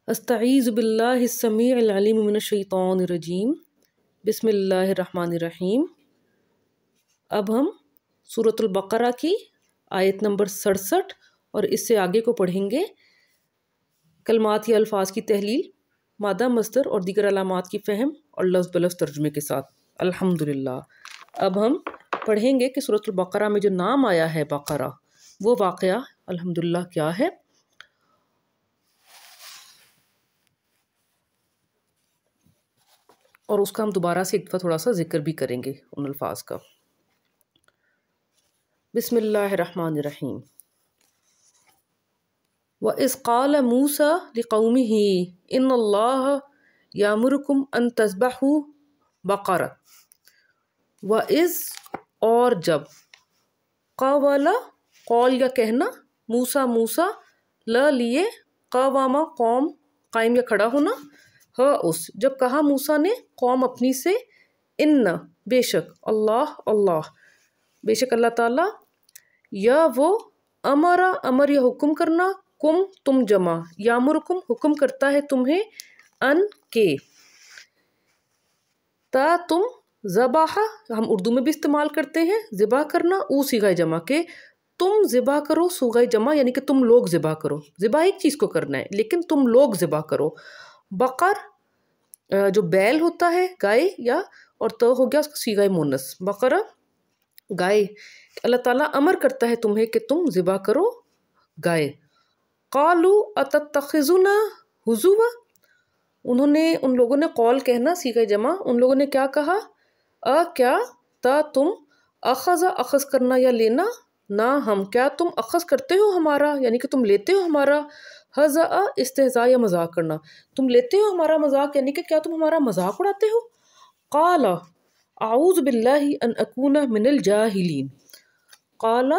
استعیذ باللہ السمیع العلیم من الشیطان الرجیم بسم اللہ الرحمن الرحیم۔ اب ہم سورۃ البقرہ کی آیت نمبر 67 اور اس سے آگے کو پڑھیں گے۔ کلمات یا الفاظ کی تحلیل، مادہ مصدر اور دیگر علامات کی فہم اور لفظ بلفظ ترجمے کے ساتھ الحمدللہ۔ اب ہم پڑھیں گے کہ سورۃ البقرہ میں جو نام آیا ہے بقرہ، وہ واقعہ الحمدللہ کیا ہے۔ اور اس کا ہم دوبارہ سے ایک دفعہ تھوڑا سا ذکر بھی کریں گے ان الفاظ کا۔ بسم اللہ الرحمن الرحیم۔ وَإِذْ قَالَ مُوسَىٰ لِقَوْمِهِ إِنَّ اللَّهَ يَأْمُرُكُمْ أَن تَذْبَحُوا بَقَرَةً۔ وَإِذْ اور جب، قَالَ قول یا کہنا، موسیٰ لا لیے، قواما قوم قائم یا کھڑا ہونا، اس جب کہا موسیٰ نے قوم اپنی سے، ان بے شک، اللہ بے شک اللہ تعالیٰ، یا وہ امر یا حکم کرنا، کم تم جمع، یامرکم حکم کرتا ہے تمہیں، ان کے، تا تم ذبح ہم اردو میں بھی استعمال کرتے ہیں ذبح کرنا، او صیغہ جمع کے، تم ذبح کرو، صیغہ جمع یعنی کہ تم لوگ ذبح کرو، ذبح ایک چیز کو کرنا ہے لیکن تم لوگ ذبح کرو۔ بقر جو بیل ہوتا ہے گائے، یا اور تو ہو گیا اس کا صیغہ مونث بقرہ گائے، اللہ تعالیٰ امر کرتا ہے تمہیں کہ تم ذبح کرو گائے۔ قالوا اتتخذنا ہزوا، انہوں نے ان لوگوں نے قول کہنا صیغہ جمع، ان لوگوں نے کیا کہا، کیا، تا تم، اخذ کرنا یا لینا، نہ ہم، کیا تم اخذ کرتے ہو ہمارا یعنی کہ تم لیتے ہو ہمارا، ہزا استہزاء یا مذاق کرنا، تم لیتے ہو ہمارا مذاق یعنی کہ کیا تم ہمارا مذاق اڑاتے ہو۔ قال اعوذ باللہ ان اکون من الجاہلین، قال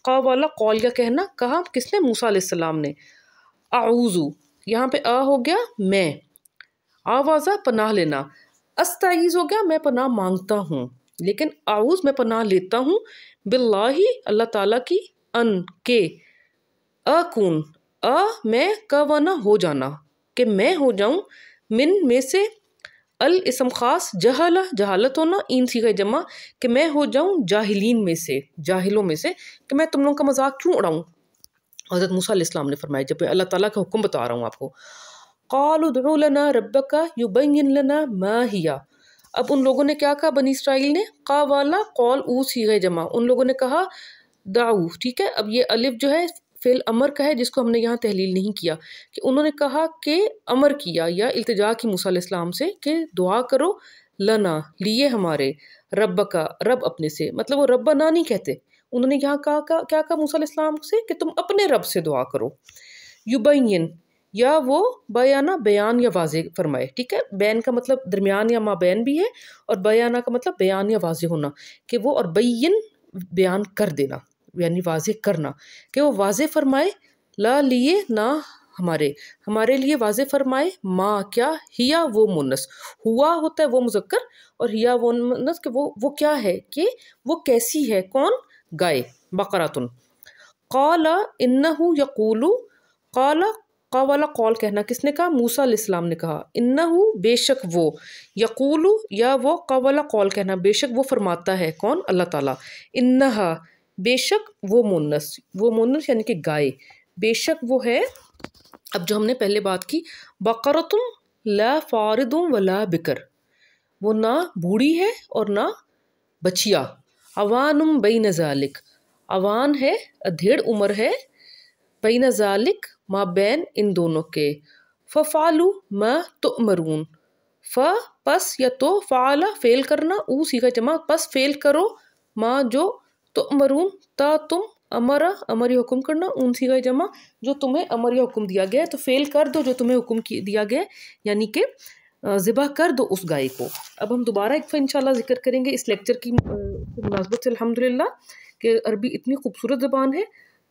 قول یا کہنا، کہا کس نے، موسیٰ علیہ السلام نے، اعوذ یہاں پہ ہو گیا میں، آوازہ پناہ لینا، استعیذ ہو گیا میں پناہ مانگتا ہوں، لیکن اعوذ میں پناہ لیتا ہوں، باللہ اللہ تعالیٰ کی، ان کے، اکون میں، کوانا ہو جانا کہ میں ہو جاؤں، من میں سے، الاسم خاص، جہالت ہونا، این صیغہ جمع کہ میں ہو جاؤں جاہلین میں سے، جاہلوں میں سے، کہ میں تم لوگوں کا مذاق کیوں اڑاؤں۔ حضرت موسیٰ علیہ السلام نے فرمایا جب اللہ تعالیٰ کا حکم بتا رہا ہوں آپ کو۔ قالوا ادع لنا ربک یبین لنا ما ہی، اب ان لوگوں نے کیا کہا بنی اسرائیل نے، قال قول او صیغہ جمع، ان لوگوں نے کہا دعو، ٹھیک ہے، اب یہ الف جو ہے فعل امر کا ہے جس کو ہم نے یہاں تحلیل نہیں کیا، کہ انہوں نے کہا کہ امر کیا یا التجا کی موسیٰ علیہ السلام سے کہ دعا کرو، لنا لیے ہمارے، رب کا رب اپنے سے، مطلب وہ ربنا نہیں کہتے، انہوں نے یہاں کہا کیا کہا موسیٰ علیہ السلام سے کہ تم اپنے رب سے دعا کرو، یبین یا وہ بیانہ بیان یا واضح فرمائے، ٹھیک ہے، بین کا مطلب درمیان یا مابین بھی ہے، اور بیانہ کا مطلب بیان یا واضح ہونا، کہ وہ، اور بین بیان کر دینا یعنی واضح کرنا، کہ وہ واضح فرمائے، لا لیے نہ ہمارے لیے واضح فرمائے، ما کیا، ہیا وہ مونث، ہوا ہوتا ہے وہ مذکر، اور ہیا وہ مونث کہ وہ کیا ہے، کہ وہ کیسی ہے، کون، گائے، بقراتن۔ قال انہ یقول، قال قول کہنا کس نے کہا، موسیٰ علیہ السلام نے کہا، انہ بے شک وہ، یقول یا وہ، قول قول کہنا بے شک وہ فرماتا ہے، کون، اللہ تعالیٰ، انہا بے شک وہ مونث یعنی کہ گائے، بے شک وہ ہے، اب جو ہم نے پہلے بات کی، بقرۃ لا فارض ولا بکر، وہ نہ بوڑھی ہے اور نہ بچیا، عوان بین ذالک، عوان ہے ادھیڑ عمر ہے، بین ذالک مابین ان دونوں کے، ففعلوا ما تؤمرون، پس یا تو، فعل فعل کرنا، او صیغہ جمع پس فعل کرو، ما جو، تؤمرون تا تم، امر یا حکم کرنا، اون صیغہ جمع جو تمہیں امر یا حکم دیا گیا ہے، تو فعل کر دو جو تمہیں حکم دیا گیا ہے، یعنی کہ ذبح کر دو اس گائے کو۔ اب ہم دوبارہ ایک دفعہ انشاءاللہ ذکر کریں گے اس لیکچر کی مناسبت سے الحمدللہ، کہ عربی اتنی خوبصورت زبان ہے۔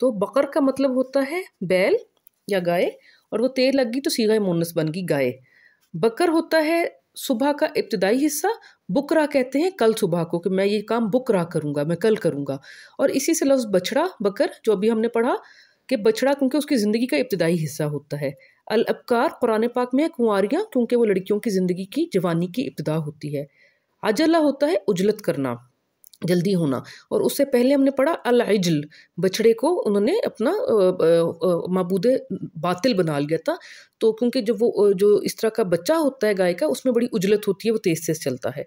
تو بقر کا مطلب ہوتا ہے بیل یا گائے، اور وہ تے لگ گئی تو صیغہ مونث بن گئی گائے۔ بکر ہوتا ہے صبح کا ابتدائی حصہ، بکرا کہتے ہیں کل صبح کو، کہ میں یہ کام بکرا کروں گا، میں کل کروں گا، اور اسی سے لفظ بچڑا، بکر جو ابھی ہم نے پڑھا، کہ بچڑا کیونکہ اس کی زندگی کا ابتدائی حصہ ہوتا ہے. الابکار قرآن پاک میں ہے کنواریاں، کیونکہ وہ لڑکیوں کی زندگی کی جوانی کی ابتدا ہوتی ہے. عجلہ ہوتا ہے اجلت کرنا، جلدی ہونا. اور اس سے پہلے ہم نے پڑھا العجل، بچڑے کو انہوں نے اپنا معبود باطل بنا لیا تھا. تو کیونکہ جب وہ جو اس طرح کا بچہ ہوتا ہے گائے کا، اس میں بڑی اجلت ہوتی ہے، وہ تیز تیز چلتا ہے.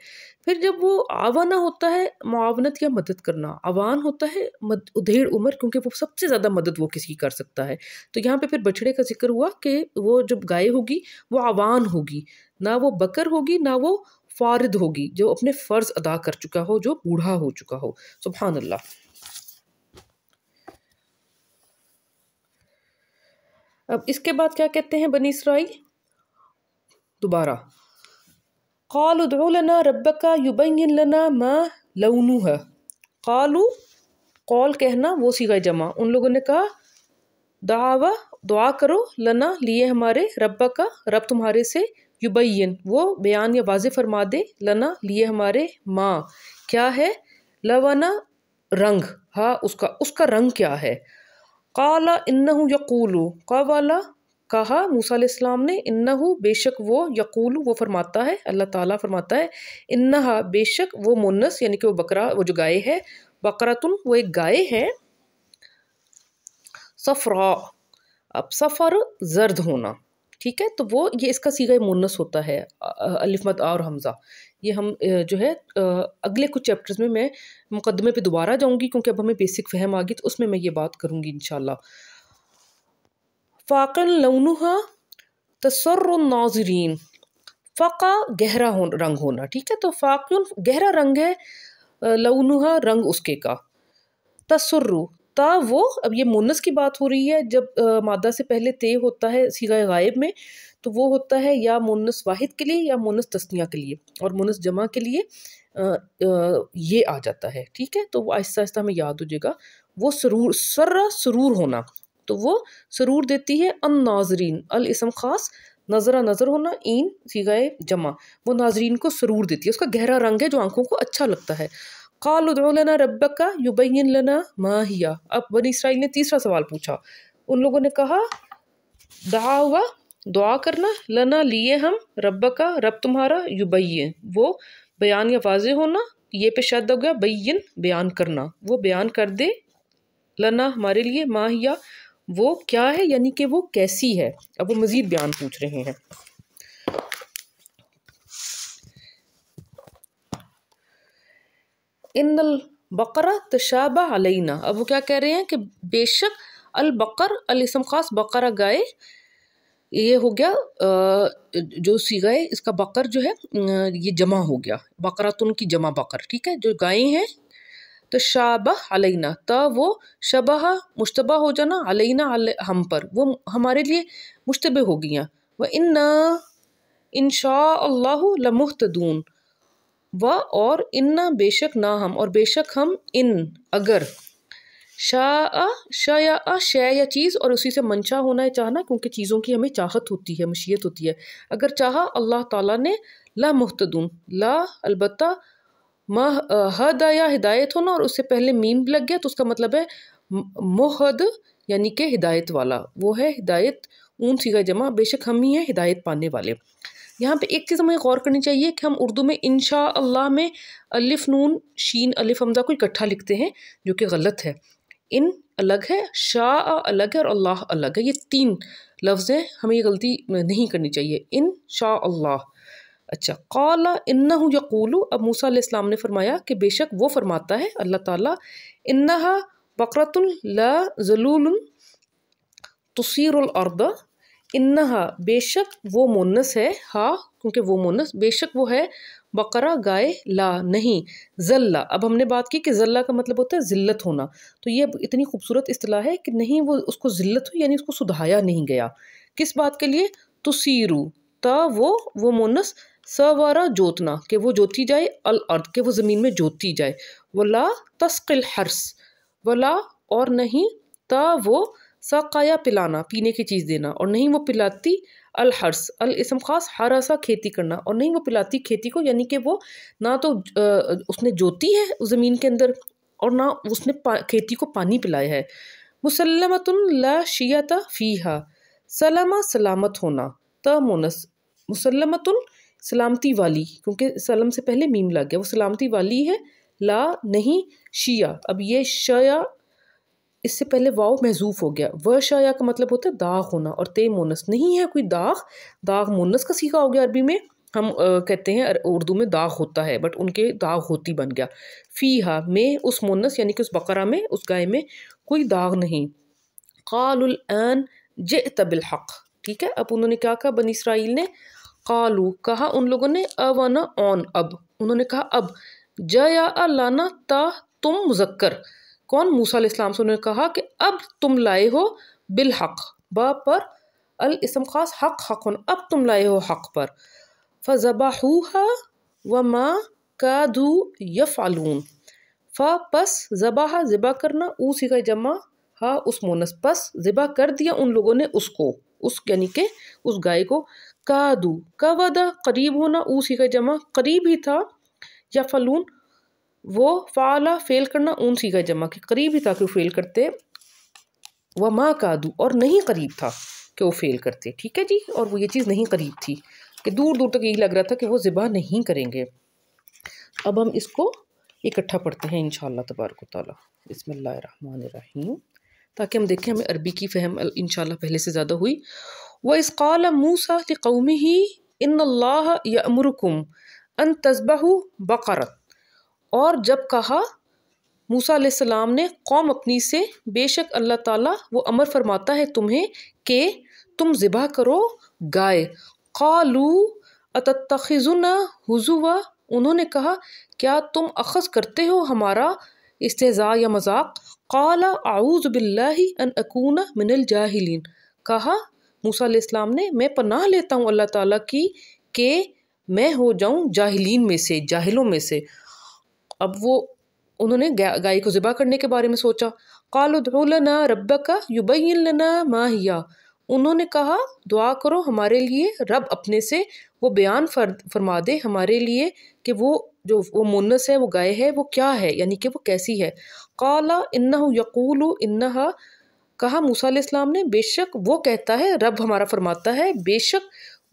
پھر جب وہ آوانہ ہوتا ہے معاونت یا مدد کرنا، آوان ہوتا ہے ادھیڑ عمر، کیونکہ وہ سب سے زیادہ مدد وہ کسی کی کر سکتا ہے. تو یہاں پہ پھر بچڑے کا ذکر ہوا کہ وہ جب گائے ہوگی وہ آوان ہوگی، نہ وہ بکر ہوگی نہ وہ فارد ہوگی، جو اپنے فرض ادا کر چکا ہو، جو بوڑھا ہو چکا ہو. سبحان اللہ. اب اس کے بعد کیا کہتے ہیں بنی اسرائیل دوبارہ، قالوا ادع لنا ربک یبین لنا ما لونها. قالوا، قول کہنا وہ صیغہ جمع، ان لوگوں نے کہا دعا کرو، لنا لیے ہمارے، ربک رب تمہارے سے، یبین وہ بیان یا واضح فرما دے، لنا لیے ہمارے، ما کیا ہے، لونا رنگ، ہاں اس کا رنگ کیا ہے. قال انہ یقول، قوالا کہا موسیٰ علیہ السلام نے، انہ بے شک وہ، یقول وہ فرماتا ہے، اللہ تعالیٰ فرماتا ہے، انہا بے شک وہ مونس یعنی کہ وہ بکرا، وہ جو گائے ہے، بقرتن وہ ایک گائے ہے، صفراء، اب صفر زرد ہونا، ٹھیک ہے. تو وہ یہ اس کا صیغہ مونس ہوتا ہے، الف مد اور حمزہ. یہ ہم جو ہے اگلے کچھ چیپٹرز میں مقدمے پہ دوبارہ جاؤں گی، کیونکہ اب ہمیں بیسک فہم آ گئی، تو اس میں یہ بات کروں گی انشاءاللہ. فاقن لونہا تسر الناظرین، فقا گہرا رنگ ہونا، ٹھیک ہے. تو فاقن گہرا رنگ ہے، لونہا رنگ اس کے کا، تسر تا وہ، اب یہ مونس کی بات ہو رہی ہے، جب مادہ سے پہلے تے ہوتا ہے صیغہ غائب میں، تو وہ ہوتا ہے یا مونس واحد کے لیے یا مونس تثنیہ کے لیے، اور مونس جمع کے لیے یہ آ جاتا ہے، ٹھیک ہے. تو وہ آہستہ آہستہ ہمیں یاد ہو جائے گا. وہ سرور، سرور ہونا، تو وہ سرور دیتی ہے الناظرین، الاسم خاص، نظرہ نظر ہونا، این صیغہ جمع، وہ ناظرین کو سرور دیتی ہے، اس کا گہرا رنگ ہے جو آنکھوں کو اچھا لگتا ہے. قالوا ادع لنا ربک یبین لنا ما ہی. اب بنی اسرائیل نے تیسرا سوال پوچھا، ان لوگوں نے کہا دعا کرنا، لنا لیے ہم، ربک رب تمہارا، یبین وہ بیان یا واضح ہونا، یہ پہ شد ہو گیا، بین بیان کرنا، وہ بیان کر دے، لنا ہمارے لیے، ما ہی وہ کیا ہے، یعنی کہ وہ کیسی ہے. اب وہ مزید بیان پوچھ رہے ہیں. ان البقرہ تشابہ علینا، اب وہ کیا کہہ رہے ہیں کہ بے شک البقر، الاسم خاص بقرہ گائے، یہ ہو گیا جو صیغہ ہے اس کا بقر جو ہے یہ جمع ہو گیا، بقرتن کی جمع بقر، ٹھیک ہے، جو گائیں ہیں. تشابہ علینا، تا وہ شبہ مشتبہ ہو جانا، علینا ہم پر، وہ ہمارے لیے مشتبہ ہو گیا. وَإِنَّا إِن شاء اللَّهُ لَمُهْتَدُونَ، اور انا بے شک نہ ہم، اور بے شک ہم، ان اگر، شاء یا چیز، اور اسی سے منشا ہونا ہے چاہنا، کیونکہ چیزوں کی ہمیں چاہت ہوتی ہے، مشیت ہوتی ہے. اگر چاہا اللہ تعالیٰ نے، لا محتدون، لا البتہ، ہدایا ہدایت ہونا، اور اس سے پہلے میم لگ گیا، تو اس کا مطلب ہے مہد، یعنی کہ ہدایت والا، وہ ہے ہدایت، اون صیغہ جمع، بے شک ہم ہی ہیں ہدایت پانے والے. یہاں پہ ایک چیز ہمیں غور کرنی چاہیے کہ ہم اردو میں انشاء اللہ میں الف نون شین الف حمزہ کو اکٹھا لکھتے ہیں، جو کہ غلط ہے. ان الگ ہے، شاء الگ ہے، اور اللہ الگ ہے، یہ تین لفظ ہیں، ہمیں یہ غلطی نہیں کرنی چاہیے. ان شاء اللہ. اچھا، قال انہ یقول، اب موسیٰ علیہ السلام نے فرمایا کہ بے شک وہ فرماتا ہے اللہ تعالیٰ، انہا بقرۃ لا ذلول تصیر الارض، انہا بے شک وہ مونس ہے، ہاں کیونکہ وہ مونس، بے شک وہ ہے، بقرہ گائے، لا نہیں، ذلہ، اب ہم نے بات کی کہ ذلہ کا مطلب ہوتا ہے ذلت ہونا، تو یہ اتنی خوبصورت اصطلاح ہے کہ نہیں وہ اس کو ذلت ہوئی، یعنی اس کو سدھایا نہیں گیا. کس بات کے لیے؟ تسیرو، تا وہ مونس، سوارا جوتنا، کہ وہ جوتی جائے، الارض کہ وہ زمین میں جوتی جائے، ولا تسقی الحرث، ولا اور نہیں، تا وہ سقایا پلانا، پینے کی چیز دینا، اور نہیں وہ پلاتی، الحرث الاسم خاص، حرث کھیتی کرنا، اور نہیں وہ پلاتی کھیتی کو، یعنی کہ وہ نہ تو اس نے جوتی ہے زمین کے اندر، اور نہ اس نے کھیتی کو پانی پلایا ہے. مسلمۃ لا شیۃ فیہا، سلمہ سلامت ہونا، تمونس، مسلمۃ سلامتی والی، کیونکہ سلم سے پہلے میم لگ گیا، وہ سلامتی والی ہے، لا نہیں، شیعہ، اب یہ شیا اس سے پہلے واؤ محذوف ہو گیا، وہ شایا کا مطلب ہوتا ہے داغ ہونا، اور تے مونس نہیں ہے کوئی داغ، داغ مونس کا صیغہ ہو گیا عربی میں، ہم کہتے ہیں اردو میں داغ ہوتا ہے، بٹ ان کے داغ ہوتی بن گیا، فیہا میں، اس مونس یعنی کہ اس بقرہ میں، اس گائے میں کوئی داغ نہیں۔ قالوا الآن جئت بالحق، ٹھیک ہے، اب انہوں نے کیا کہا بنی اسرائیل نے، قالو کہا ان لوگوں نے، اوانا اون اب، انہوں نے کہا اب، جایا لانا تا تم مذکر، کون موسیٰ علیہ السلام سے انہوں نے کہا کہ اب تم لائے ہو بالحق، با پر الاسم خاص حق، حق ہونا، اب تم لائے ہو حق پر، فذبحوها وما كادوا يفعلون، پس ذبح ذبح کرنا، او صیغہ جمع، ہاں اس مونس، پس ذبح کر دیا ان لوگوں نے اس کو، اس یعنی کہ اس گائے کو، کادو کاودا قریب ہونا، او صیغہ جمع قریب ہی تھا، یا فلون وہ فعلا فعل کرنا، اون صیغہ جمع کہ قریب ہی تھا کہ وہ فعل کرتے، وما کادو اور نہیں قریب تھا کہ وہ فعل کرتے، ٹھیک ہے جی، اور وہ یہ چیز نہیں قریب تھی کہ دور دور تک یہی لگ رہا تھا کہ وہ ذبح نہیں کریں گے۔ اب ہم اس کو اکٹھا پڑھتے ہیں انشاءاللہ تبارک و تعالیٰ، بسم اللہ الرحمن الرحیم، تاکہ ہم دیکھیں ہمیں عربی کی فہم انشاءاللہ پہلے سے زیادہ ہوئی۔ وَإِذْ قَالَ مُوسَىٰ لِقَوْمِهِ إِنَّ اللَّهَ يَأْمُرُكُمْ أَن تَذْبَحُوا بَقَرَةً، اور جب کہا موسیٰ علیہ السلام نے قوم اپنی سے، بے شک اللہ تعالیٰ وہ امر فرماتا ہے تمہیں کہ تم ذبح کرو گائے، قَالُوا أَتَتَّخِذُنَا هُزُوًا، انہوں نے کہا کیا تم اخذ کرتے ہو ہمارا استہزاء یا مذاق، قَالَ أَعُوذُ بِاللَّهِ أَنْ أَكُونَ مِنَ الْجَاهِلِينَ، کہا موسیٰ علیہ السلام نے میں پناہ لیتا ہوں اللہ تعالیٰ کی کہ میں ہو جاؤں جاہلین میں سے، جاہلوں میں سے۔ اب وہ انہوں نے گائے کو ذبح کرنے کے بارے میں سوچا، قالوا ادع لنا ربک یبین لنا ما ہی، انہوں نے کہا دعا کرو ہمارے لیے رب اپنے سے، وہ بیان فرما دے ہمارے لیے کہ وہ جو وہ مونس ہے، وہ گائے ہے، وہ کیا ہے، یعنی کہ وہ کیسی ہے۔ قال انہ یقول انہا، کہا موسیٰ علیہ السلام نے بے شک وہ کہتا ہے، رب ہمارا فرماتا ہے بے شک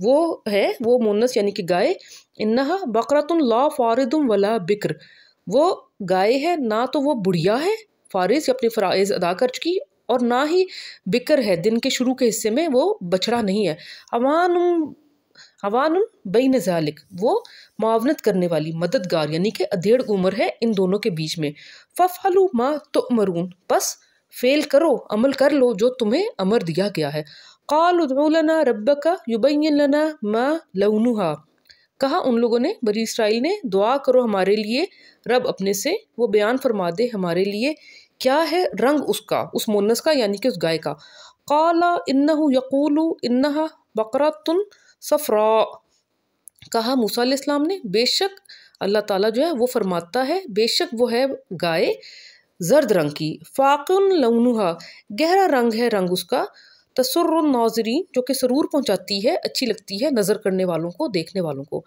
وہ ہے، وہ مونس یعنی کہ گائے، انہا بقرۃ لا فارض ولا بکر، وہ گائے ہے نہ تو وہ بڑھیا ہے، فارض اپنے فرائض ادا کر چکی، اور نہ ہی بکر ہے، دن کے شروع کے حصے میں وہ بچڑا نہیں ہے، اوان بین ذالک، وہ معاونت کرنے والی، مددگار، یعنی کہ ادھیڑ عمر ہے ان دونوں کے بیچ میں، فافعلوا ما تؤمرون، بس فعل کرو، عمل کر لو جو تمہیں امر دیا گیا ہے۔ قالوا ادع لنا ربک یبین لنا ما لونہا، کہا ان لوگوں نے، بنی اسرائیل نے، دعا کرو ہمارے لیے رب اپنے سے وہ بیان فرما دے ہمارے لیے کیا ہے رنگ اس کا، اس مونس کا یعنی کہ اس گائے کا۔ قال انہ یقول انہا بقرۃ صفراء، کہا موسیٰ علیہ السلام نے بے شک اللہ تعالیٰ جو ہے وہ فرماتا ہے بے شک وہ ہے گائے زرد رنگ کی، فاقع لونہا، گہرا رنگ ہے رنگ اس کا، تسر الناظرین، جو کہ سرور پہنچاتی ہے، اچھی لگتی ہے نظر کرنے والوں کو، دیکھنے والوں کو۔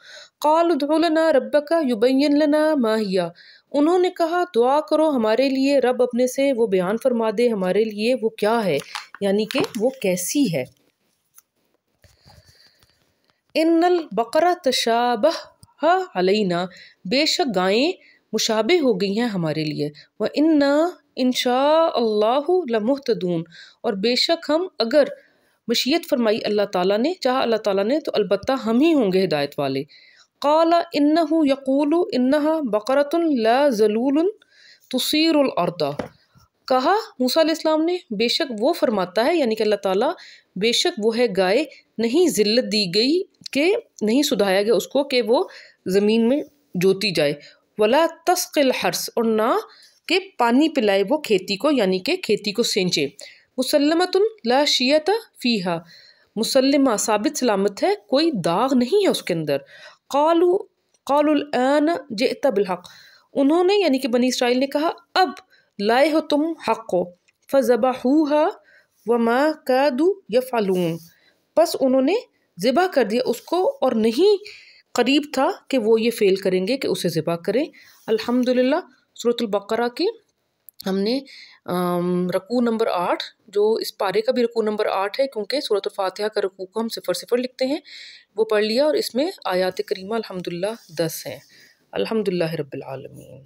قالوا ادع لنا ربک یبین لنا ما ہی، انہوں نے کہا دعا کرو ہمارے لیے رب اپنے سے وہ بیان فرما دے ہمارے لیے وہ کیا ہے، یعنی کہ وہ کیسی ہے۔ ان البقرہ تشابہ علینا، بے شک گائیں مشابہ ہو گئی ہیں ہمارے لیے، وَإِنَّا انشاء اللہ لمہتدون، اور بے شک ہم اگر مشیت فرمائی اللہ تعالیٰ نے، چاہا اللہ تعالیٰ نے، تو البتہ ہم ہی ہوں گے ہدایت والے۔ قال انہ یقول انہا بقرۃ لا ذلول تصیر الارض، کہا موسیٰ علیہ السلام نے بے شک وہ فرماتا ہے، یعنی کہ اللہ تعالیٰ بے شک وہ ہے گائے نہیں ذلت دی گئی کہ نہیں سدھایا گیا اس کو کہ وہ زمین میں جوتی جائے، ولا تسقی الحرث، اور نہ کہ پانی پلائے وہ کھیتی کو، یعنی کہ کھیتی کو سینچے، مسلمۃ لا شیۃ فیہا، مسلمہ ثابت سلامت ہے، کوئی داغ نہیں ہے اس کے اندر۔ قالوا الآن جئت بالحق، انہوں نے یعنی کہ بنی اسرائیل نے کہا اب لائے ہو تم حق کو، فذبحوها وما كادوا يفعلون، پس انہوں نے ذبح کر دیا اس کو اور نہیں قریب تھا کہ وہ یہ فعل کریں گے کہ اسے ذبح کریں۔ الحمدللہ، سورۃ البقرہ کی ہم نے رکوع نمبر 8، جو اس پارے کا بھی رکوع نمبر 8 ہے، کیونکہ سورۃ الفاتحہ کا رکوع کو ہم 0 لکھتے ہیں، وہ پڑھ لیا، اور اس میں آیات کریمہ الحمدللہ 10 ہیں۔ الحمدللہ رب العالمین۔